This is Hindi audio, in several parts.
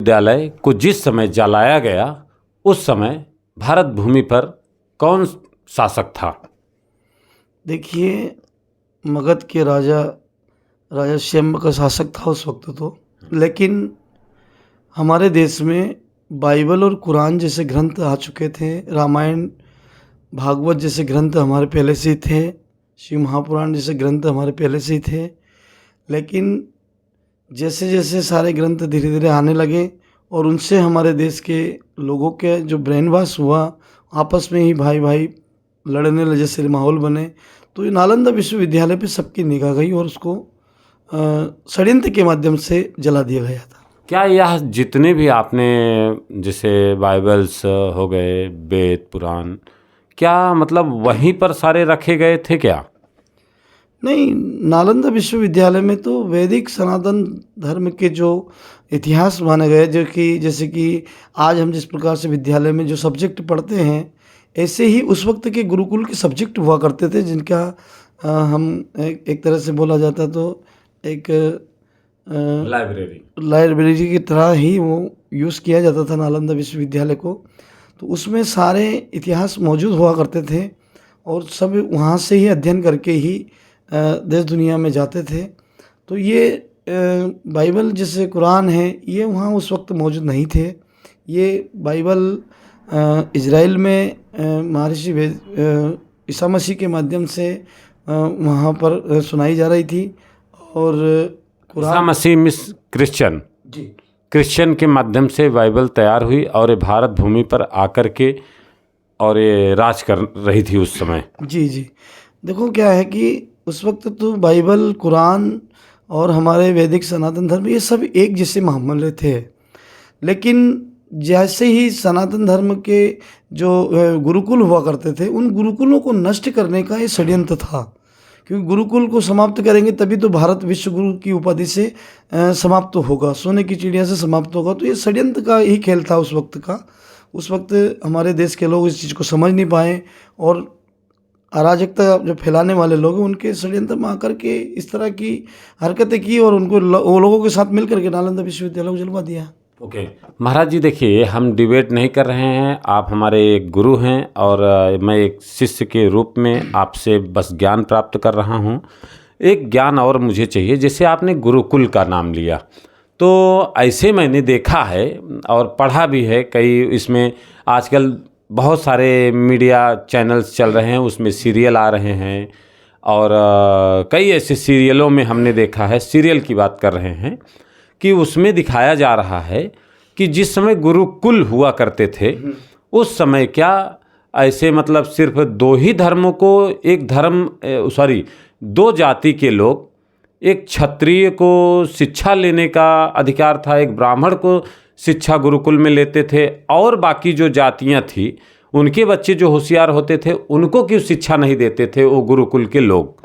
विद्यालय को जिस समय जलाया गया उस समय भारत भूमि पर कौन शासक था? देखिए, मगध के राजा शंब का शासक था उस वक्त तो। लेकिन हमारे देश में बाइबल और कुरान जैसे ग्रंथ आ चुके थे, रामायण भागवत जैसे ग्रंथ हमारे पहले से ही थे, शिव महापुराण जैसे ग्रंथ हमारे पहले से ही थे। लेकिन जैसे जैसे सारे ग्रंथ धीरे धीरे आने लगे और उनसे हमारे देश के लोगों के जो ब्रेन वॉश हुआ, आपस में ही भाई भाई लड़ने लगे जैसे माहौल बने, तो ये नालंदा विश्वविद्यालय पे सबकी निगाह गई और उसको षड्यंत्र के माध्यम से जला दिया गया था। क्या यह जितने भी आपने जैसे बाइबल्स हो गए, वेद पुराण, क्या मतलब वहीं पर सारे रखे गए थे क्या? नहीं, नालंदा विश्वविद्यालय में तो वैदिक सनातन धर्म के जो इतिहास माने गए, जो कि जैसे कि आज हम जिस प्रकार से विद्यालय में जो सब्जेक्ट पढ़ते हैं, ऐसे ही उस वक्त के गुरुकुल के सब्जेक्ट हुआ करते थे, जिनका हम एक तरह से बोला जाता तो एक लाइब्रेरी की तरह ही वो यूज़ किया जाता था नालंदा विश्वविद्यालय को। तो उसमें सारे इतिहास मौजूद हुआ करते थे और सब वहाँ से ही अध्ययन करके ही देश दुनिया में जाते थे। तो ये बाइबल जैसे कुरान है, ये वहाँ उस वक्त मौजूद नहीं थे। ये बाइबल इज़राइल में महर्षि ईसा मसीह के माध्यम से वहाँ पर सुनाई जा रही थी। और ईसा मसीह मिस क्रिश्चियन जी क्रिश्चियन के माध्यम से बाइबल तैयार हुई और ये भारत भूमि पर आकर के और ये राज कर रही थी उस समय। जी देखो, क्या है कि उस वक्त तो बाइबल, कुरान और हमारे वैदिक सनातन धर्म ये सब एक जैसे मामले थे। लेकिन जैसे ही सनातन धर्म के जो गुरुकुल हुआ करते थे, उन गुरुकुलों को नष्ट करने का ये षड्यंत्र था, क्योंकि गुरुकुल को समाप्त करेंगे तभी तो भारत विश्व गुरु की उपाधि से समाप्त होगा, सोने की चिड़िया से समाप्त होगा। तो ये षड्यंत्र का ही खेल था उस वक्त का। उस वक्त हमारे देश के लोग इस चीज़ को समझ नहीं पाए और अराजकता जो फैलाने वाले लोग हैं, उनके षड्यंत्र में आकर के इस तरह की हरकतें की और उनको वो लोगों के साथ मिल करके नालंदा विश्वविद्यालय को जलवा दिया। ओके महाराज जी, देखिए हम डिबेट नहीं कर रहे हैं, आप हमारे एक गुरु हैं और मैं एक शिष्य के रूप में आपसे बस ज्ञान प्राप्त कर रहा हूँ। एक ज्ञान और मुझे चाहिए, जैसे आपने गुरुकुल का नाम लिया, तो ऐसे मैंने देखा है और पढ़ा भी है कई, इसमें आजकल बहुत सारे मीडिया चैनल्स चल रहे हैं, उसमें सीरियल आ रहे हैं और कई ऐसे सीरियलों में हमने देखा है, सीरियल की बात कर रहे हैं, कि उसमें दिखाया जा रहा है कि जिस समय गुरुकुल हुआ करते थे उस समय क्या ऐसे मतलब सिर्फ दो ही धर्मों को, एक धर्म दो जाति के लोग, एक क्षत्रिय को शिक्षा लेने का अधिकार था, एक ब्राह्मण को शिक्षा गुरुकुल में लेते थे, और बाकी जो जातियां थी उनके बच्चे जो होशियार होते थे उनको क्यों शिक्षा नहीं देते थे वो गुरुकुल के लोग?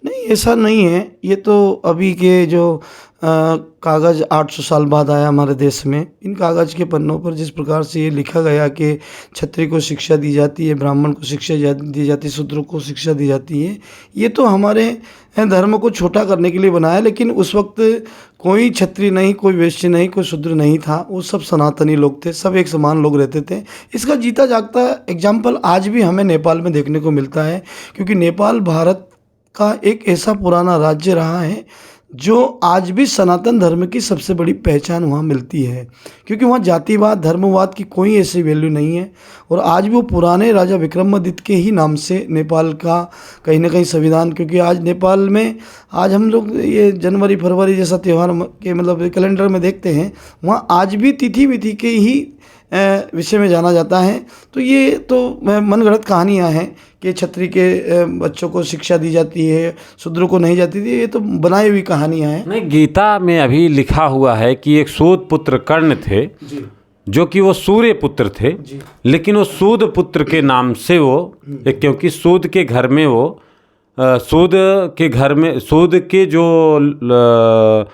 नहीं, ऐसा नहीं है। ये तो अभी के जो कागज़ 800 साल बाद आया हमारे देश में, इन कागज़ के पन्नों पर जिस प्रकार से ये लिखा गया कि क्षत्रिय को शिक्षा दी जाती है, ब्राह्मण को शिक्षा दी जाती है, शूद्र को शिक्षा दी जाती है, ये तो हमारे धर्म को छोटा करने के लिए बनाया। लेकिन उस वक्त कोई क्षत्रिय नहीं, कोई वैश्य नहीं, कोई शूद्र नहीं था, वो सब सनातनी लोग थे, सब एक समान लोग रहते थे। इसका जीता जागता एग्जाम्पल आज भी हमें नेपाल में देखने को मिलता है, क्योंकि नेपाल भारत का एक ऐसा पुराना राज्य रहा है जो आज भी सनातन धर्म की सबसे बड़ी पहचान वहाँ मिलती है, क्योंकि वहाँ जातिवाद, धर्मवाद की कोई ऐसी वैल्यू नहीं है। और आज भी वो पुराने राजा विक्रमादित्य के ही नाम से नेपाल का कहीं ना कहीं संविधान, क्योंकि आज नेपाल में आज हम लोग ये जनवरी फरवरी जैसा त्यौहार के मतलब कैलेंडर में देखते हैं, वहाँ आज भी तिथि विधि के ही विषय में जाना जाता है। तो ये तो मनगढ़ंत कहानियाँ हैं कि क्षत्रिय के बच्चों को शिक्षा दी जाती है, शूद्रों को नहीं जाती थी, ये तो बनाई हुई कहानियाँ हैं। नहीं, गीता में अभी लिखा हुआ है कि एक सूद पुत्र कर्ण थे जी, जो कि वो सूर्य पुत्र थे, लेकिन वो सूद पुत्र के नाम से वो, क्योंकि सूद के घर में वो सूद के जो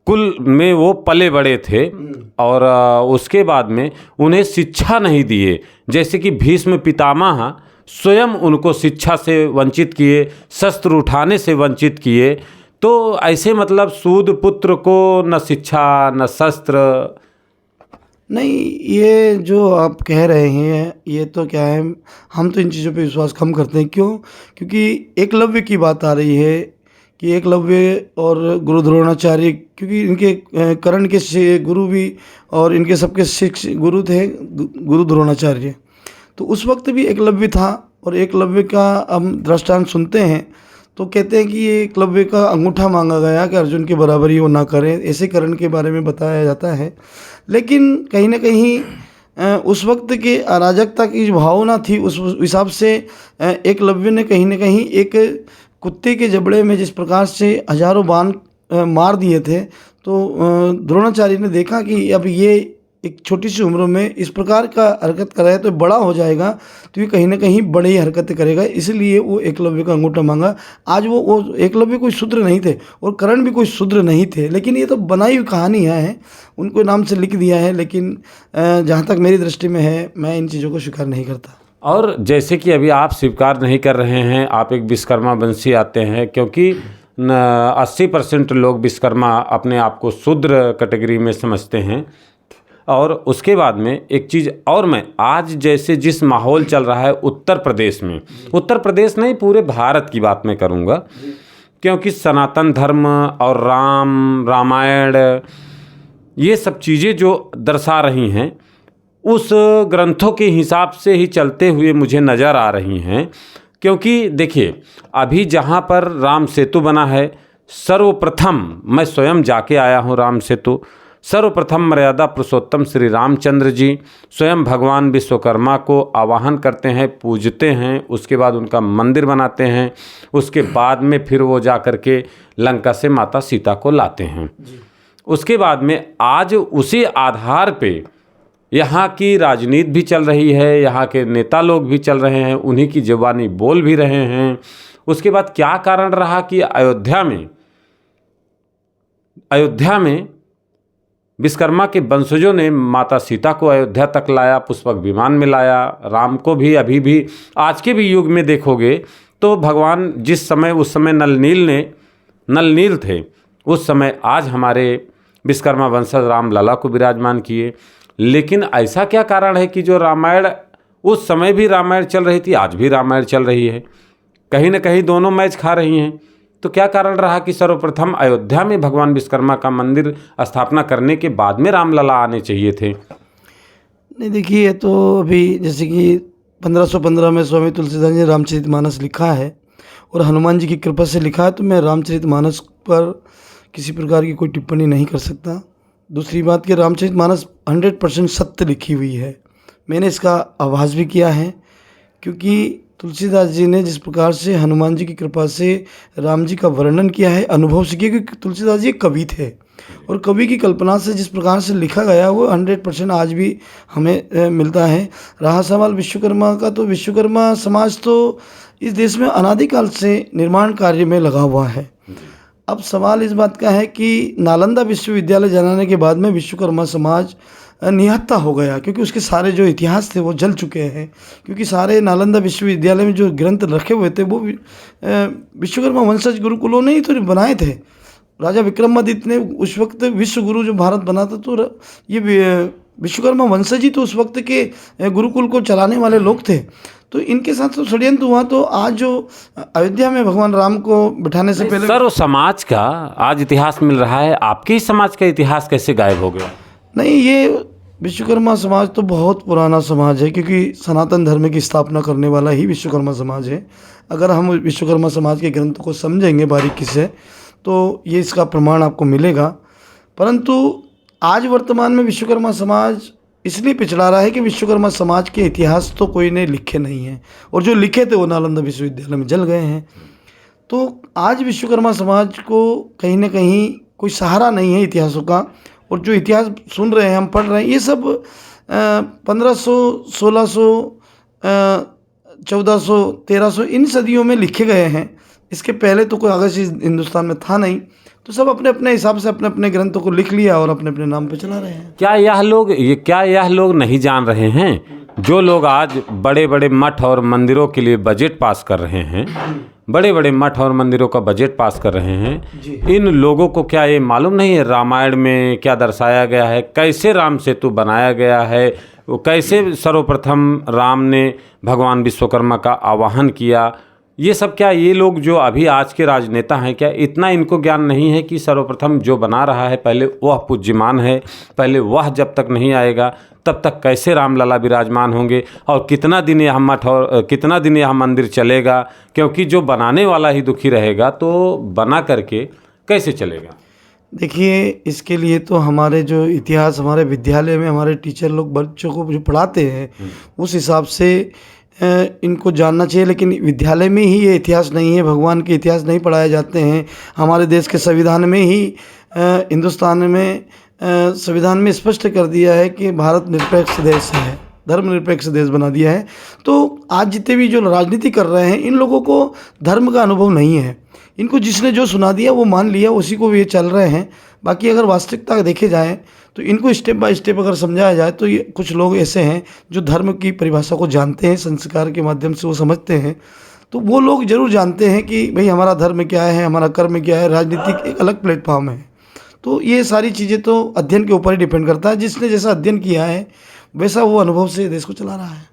कुल में वो पले बड़े थे और उसके बाद में उन्हें शिक्षा नहीं दिए, जैसे कि भीष्म पितामह स्वयं उनको शिक्षा से वंचित किए, शस्त्र उठाने से वंचित किए। तो ऐसे मतलब सूद पुत्र को न शिक्षा न शस्त्र नहीं, ये जो आप कह रहे हैं ये तो क्या है, हम तो इन चीज़ों पे विश्वास कम करते हैं। क्यों? क्योंकि एकलव्य की बात आ रही है कि एकलव्य और गुरु द्रोणाचार्य, क्योंकि इनके कर्ण के गुरु भी और इनके सबके गुरु थे गुरु द्रोणाचार्य। तो उस वक्त भी एकलव्य था, और एकलव्य का हम दृष्टांत सुनते हैं तो कहते हैं कि ये एकलव्य का अंगूठा मांगा गया कि अर्जुन के बराबरी वो ना करें, ऐसे कर्ण के बारे में बताया जाता है। लेकिन कहीं ना कहीं उस वक्त के अराजकता की जो भावना थी उस हिसाब से एकलव्य ने कहीं ना कहीं एक कुत्ते के जबड़े में जिस प्रकार से हजारों बाण मार दिए थे, तो द्रोणाचार्य ने देखा कि अब ये एक छोटी सी उम्र में इस प्रकार का हरकत कराए तो बड़ा हो जाएगा, तो ये कहीं ना कहीं बड़ी हरकतें करेगा, इसलिए वो एकलव्य का अंगूठा मांगा। आज वो एकलव्य कोई शूद्र नहीं थे और कर्ण भी कोई शूद्र नहीं थे, लेकिन ये तो बनाई हुई कहानियाँ हैं, उनको नाम से लिख दिया है। लेकिन जहाँ तक मेरी दृष्टि में है, मैं इन चीज़ों को स्वीकार नहीं करता। और जैसे कि अभी आप स्वीकार नहीं कर रहे हैं, आप एक विश्वकर्मा वंशी आते हैं, क्योंकि 80% लोग विश्वकर्मा अपने आप को शूद्र कैटेगरी में समझते हैं। और उसके बाद में एक चीज़ और, मैं आज जैसे जिस माहौल चल रहा है उत्तर प्रदेश में, उत्तर प्रदेश नहीं पूरे भारत की बात मैं करूँगा, क्योंकि सनातन धर्म और रामायण ये सब चीज़ें जो दर्शा रही हैं उस ग्रंथों के हिसाब से ही चलते हुए मुझे नज़र आ रही हैं। क्योंकि देखिए, अभी जहाँ पर राम सेतु बना है, सर्वप्रथम मैं स्वयं जाके आया हूँ राम सेतु। सर्वप्रथम मर्यादा पुरुषोत्तम श्री रामचंद्र जी स्वयं भगवान विश्वकर्मा को आवाहन करते हैं, पूजते हैं, उसके बाद उनका मंदिर बनाते हैं, उसके बाद में फिर वो जा कर के लंका से माता सीता को लाते हैं। उसके बाद में आज उसी आधार पे यहाँ की राजनीति भी चल रही है, यहाँ के नेता लोग भी चल रहे हैं, उन्हीं की ज़ुबानी बोल भी रहे हैं। उसके बाद क्या कारण रहा कि अयोध्या में विश्वकर्मा के वंशजों ने माता सीता को अयोध्या तक लाया, पुष्पक विमान में लाया, राम को भी अभी भी आज के भी युग में देखोगे तो भगवान जिस समय उस समय नल नील थे, उस समय आज हमारे विश्वकर्मा वंशज राम लला को विराजमान किए। लेकिन ऐसा क्या कारण है कि जो रामायण उस समय भी रामायण चल रही थी, आज भी रामायण चल रही है, कहीं ना कहीं दोनों मैच खा रही हैं। तो क्या कारण रहा कि सर्वप्रथम अयोध्या में भगवान विश्वकर्मा का मंदिर स्थापना करने के बाद में रामलला आने चाहिए थे? नहीं, देखिए, ये तो अभी जैसे कि 1515 में स्वामी तुलसीदास जी रामचरितमानस लिखा है और हनुमान जी की कृपा से लिखा है, तो मैं रामचरितमानस पर किसी प्रकार की कोई टिप्पणी नहीं कर सकता। दूसरी बात कि रामचरितमानस 100% सत्य लिखी हुई है, मैंने इसका आभास भी किया है, क्योंकि तुलसीदास जी ने जिस प्रकार से हनुमान जी की कृपा से राम जी का वर्णन किया है, अनुभव से किया, क्योंकि तुलसीदास जी कवि थे और कवि की कल्पना से जिस प्रकार से लिखा गया वो 100% आज भी हमें मिलता है। रहा सवाल विश्वकर्मा का, तो विश्वकर्मा समाज तो इस देश में अनादिकाल से निर्माण कार्य में लगा हुआ है। अब सवाल इस बात का है कि नालंदा विश्वविद्यालय जलाने के बाद में विश्वकर्मा समाज निहत्था हो गया, क्योंकि उसके सारे जो इतिहास थे वो जल चुके हैं, क्योंकि सारे नालंदा विश्वविद्यालय में जो ग्रंथ रखे हुए थे वो विश्वकर्मा वंशज गुरुकुलों ने ही तो बनाए थे। राजा विक्रमादित्य ने उस वक्त विश्व गुरु जो भारत बना था, तो ये विश्वकर्मा वंशज ही तो उस वक्त के गुरुकुल को चलाने वाले लोग थे। तो इनके साथ तो षड्यंत्र हुआ। तो आज जो अयोध्या में भगवान राम को बिठाने से पहले सर्व समाज का आज इतिहास मिल रहा है, आपके ही समाज का इतिहास कैसे गायब हो गया? नहीं, ये विश्वकर्मा समाज तो बहुत पुराना समाज है, क्योंकि सनातन धर्म की स्थापना करने वाला ही विश्वकर्मा समाज है। अगर हम विश्वकर्मा समाज के ग्रंथों को समझेंगे बारीकी से तो ये इसका प्रमाण आपको मिलेगा। परंतु आज वर्तमान में विश्वकर्मा समाज इसलिए पिछड़ा रहा है कि विश्वकर्मा समाज के इतिहास तो कोई ने लिखे नहीं हैं, और जो लिखे थे वो नालंदा विश्वविद्यालय में जल गए हैं। तो आज विश्वकर्मा समाज को कहीं ना कहीं कोई सहारा नहीं है इतिहासों का, और जो इतिहास सुन रहे हैं, हम पढ़ रहे हैं, ये सब 1500, 1600, 1400, 1300 इन सदियों में लिखे गए हैं। इसके पहले तो कोई कागज हिंदुस्तान में था नहीं, तो सब अपने अपने हिसाब से अपने अपने ग्रंथों को लिख लिया और अपने अपने नाम पे चला रहे हैं। क्या यह लोग नहीं जान रहे हैं, जो लोग आज बड़े बड़े मठ और मंदिरों के लिए बजट पास कर रहे हैं, बड़े बड़े मठ और मंदिरों का बजट पास कर रहे हैं, जी। इन लोगों को क्या ये मालूम नहीं है रामायण में क्या दर्शाया गया है, कैसे राम सेतु बनाया गया है, वो कैसे सर्वप्रथम राम ने भगवान विश्वकर्मा का आवाहन किया। ये सब क्या ये लोग जो अभी आज के राजनेता हैं, क्या इतना इनको ज्ञान नहीं है कि सर्वप्रथम जो बना रहा है पहले वह पूज्यमान है, पहले वह जब तक नहीं आएगा तब तक कैसे रामलला विराजमान होंगे, और कितना दिन यह मठ और कितना दिन यह मंदिर चलेगा, क्योंकि जो बनाने वाला ही दुखी रहेगा तो बना करके कैसे चलेगा। देखिए, इसके लिए तो हमारे जो इतिहास हमारे विद्यालय में हमारे टीचर लोग बच्चों को जो पढ़ाते हैं उस हिसाब से इनको जानना चाहिए, लेकिन विद्यालय में ही ये इतिहास नहीं है, भगवान के इतिहास नहीं पढ़ाए जाते हैं। हमारे देश के संविधान में ही हिंदुस्तान में संविधान में स्पष्ट कर दिया है कि भारत निरपेक्ष देश है, धर्मनिरपेक्ष देश बना दिया है। तो आज जितने भी जो राजनीति कर रहे हैं इन लोगों को धर्म का अनुभव नहीं है, इनको जिसने जो सुना दिया वो मान लिया, उसी को ये चल रहे हैं। बाकी अगर वास्तविकता देखे जाए तो इनको स्टेप बाय स्टेप अगर समझाया जाए तो ये कुछ लोग ऐसे हैं जो धर्म की परिभाषा को जानते हैं, संस्कार के माध्यम से वो समझते हैं। तो वो लोग जरूर जानते हैं कि भाई हमारा धर्म क्या है, हमारा कर्म क्या है, राजनीतिक एक अलग प्लेटफॉर्म है। तो ये सारी चीज़ें तो अध्ययन के ऊपर ही डिपेंड करता है, जिसने जैसा अध्ययन किया है वैसा वो अनुभव से देश को चला रहा है।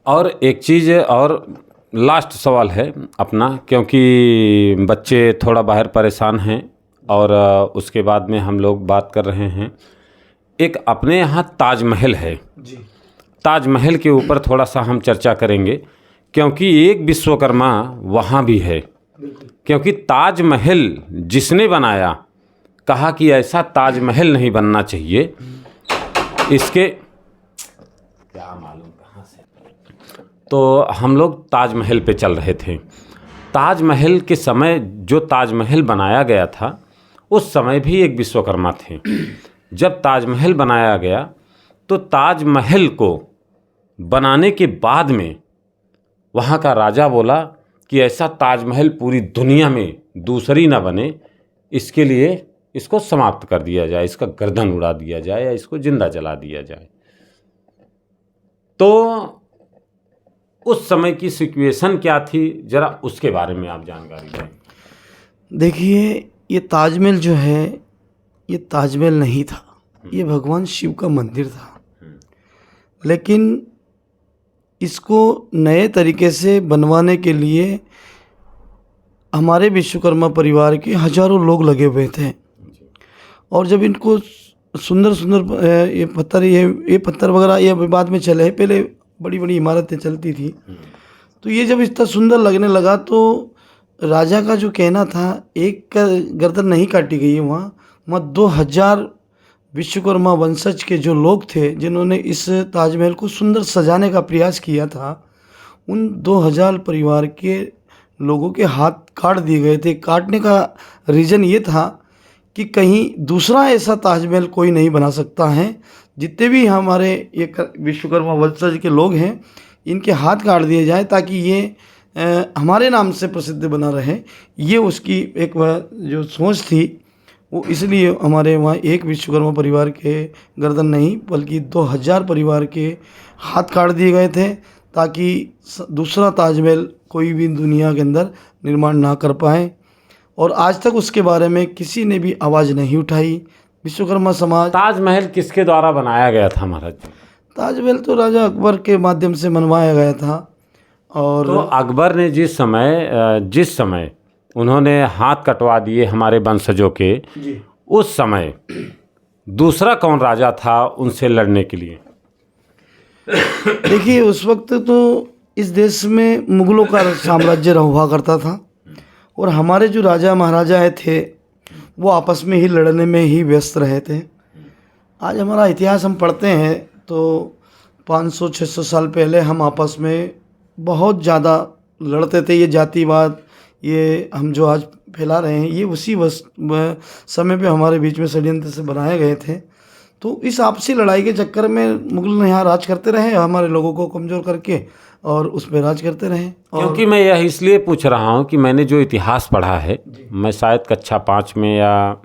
और एक चीज़ और लास्ट सवाल है अपना, क्योंकि बच्चे थोड़ा बाहर परेशान हैं और उसके बाद में हम लोग बात कर रहे हैं। एक अपने यहाँ ताजमहल है जी। ताजमहल के ऊपर थोड़ा सा हम चर्चा करेंगे, क्योंकि एक विश्वकर्मा वहाँ भी है। क्योंकि ताजमहल जिसने बनाया कहा कि ऐसा ताजमहल नहीं बनना चाहिए, इसके क्या मालूम कहाँ से। तो हम लोग ताजमहल पे चल रहे थे। ताजमहल के समय जो ताजमहल बनाया गया था उस समय भी एक विश्वकर्मा थे। जब ताजमहल बनाया गया तो ताजमहल को बनाने के बाद में वहाँ का राजा बोला कि ऐसा ताजमहल पूरी दुनिया में दूसरी ना बने, इसके लिए इसको समाप्त कर दिया जाए, इसका गर्दन उड़ा दिया जाए या इसको जिंदा जला दिया जाए। तो उस समय की सिचुएशन क्या थी, जरा उसके बारे में आप जानकारी दें। देखिए, ये ताजमहल जो है ये ताजमहल नहीं था, ये भगवान शिव का मंदिर था। लेकिन इसको नए तरीके से बनवाने के लिए हमारे विश्वकर्मा परिवार के हजारों लोग लगे हुए थे। और जब इनको सुंदर सुंदर ये पत्थर वगैरह ये बाद में चले, पहले बड़ी बड़ी इमारतें चलती थी। तो ये जब इतना सुंदर लगने लगा तो राजा का जो कहना था, एक का गर्दन नहीं काटी गई है, वहाँ 2000 विश्वकर्मा वंशज के जो लोग थे जिन्होंने इस ताजमहल को सुंदर सजाने का प्रयास किया था, उन 2000 परिवार के लोगों के हाथ काट दिए गए थे। काटने का रीज़न ये था कि कहीं दूसरा ऐसा ताजमहल कोई नहीं बना सकता है। जितने भी हमारे ये विश्वकर्मा वंशज के लोग हैं इनके हाथ काट दिए जाए ताकि ये हमारे नाम से प्रसिद्ध बना रहे। ये उसकी एक जो सोच थी, वो इसलिए हमारे वहाँ एक विश्वकर्मा परिवार के गर्दन नहीं बल्कि 2000 परिवार के हाथ काट दिए गए थे, ताकि दूसरा ताजमहल कोई भी दुनिया के अंदर निर्माण ना कर पाए। और आज तक उसके बारे में किसी ने भी आवाज़ नहीं उठाई। विश्वकर्मा समाज। ताजमहल किसके द्वारा बनाया गया था महाराज? ताजमहल तो राजा अकबर के माध्यम से बनवाया गया था। और तो अकबर ने जिस समय उन्होंने हाथ कटवा दिए हमारे वंशजों के, उस समय दूसरा कौन राजा था उनसे लड़ने के लिए? देखिए, उस वक्त तो इस देश में मुगलों का साम्राज्य हुआ करता था और हमारे जो राजा महाराजा थे वो आपस में ही लड़ने में ही व्यस्त रहे थे। आज हमारा इतिहास हम पढ़ते हैं तो 500-600 साल पहले हम आपस में बहुत ज़्यादा लड़ते थे। ये जातिवाद, ये हम जो आज फैला रहे हैं, ये उसी समय पे हमारे बीच में षड्यंत्र से बनाए गए थे। तो इस आपसी लड़ाई के चक्कर में मुगल यहाँ राज करते रहे, हमारे लोगों को कमज़ोर करके और उस पर राज करते रहे। क्योंकि मैं यह इसलिए पूछ रहा हूँ कि मैंने जो इतिहास पढ़ा है, मैं शायद कक्षा 5 में या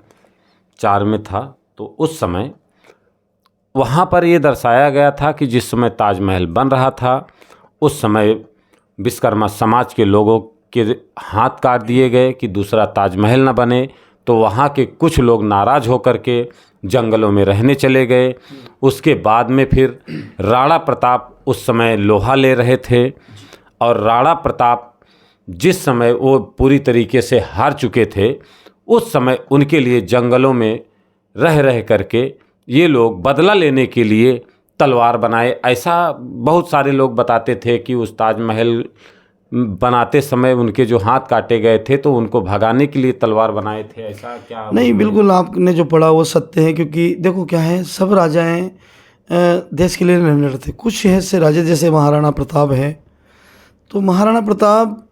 4 में था, तो उस समय वहाँ पर ये दर्शाया गया था कि जिस समय ताजमहल बन रहा था उस समय विश्वकर्मा समाज के लोगों के हाथ काट दिए गए कि दूसरा ताजमहल न बने, तो वहाँ के कुछ लोग नाराज़ होकर के जंगलों में रहने चले गए। उसके बाद में फिर राणा प्रताप उस समय लोहा ले रहे थे, और राणा प्रताप जिस समय वो पूरी तरीके से हार चुके थे, उस समय उनके लिए जंगलों में रह रह करके ये लोग बदला लेने के लिए तलवार बनाए। ऐसा बहुत सारे लोग बताते थे कि उस ताजमहल बनाते समय उनके जो हाथ काटे गए थे तो उनको भगाने के लिए तलवार बनाए थे। ऐसा क्या? नहीं, बिल्कुल आपने जो पढ़ा वो सत्य है, क्योंकि देखो क्या है, सब राजाएं देश के लिए नहीं लड़ते। कुछ ऐसे राजा जैसे महाराणा प्रताप है, तो महाराणा प्रताप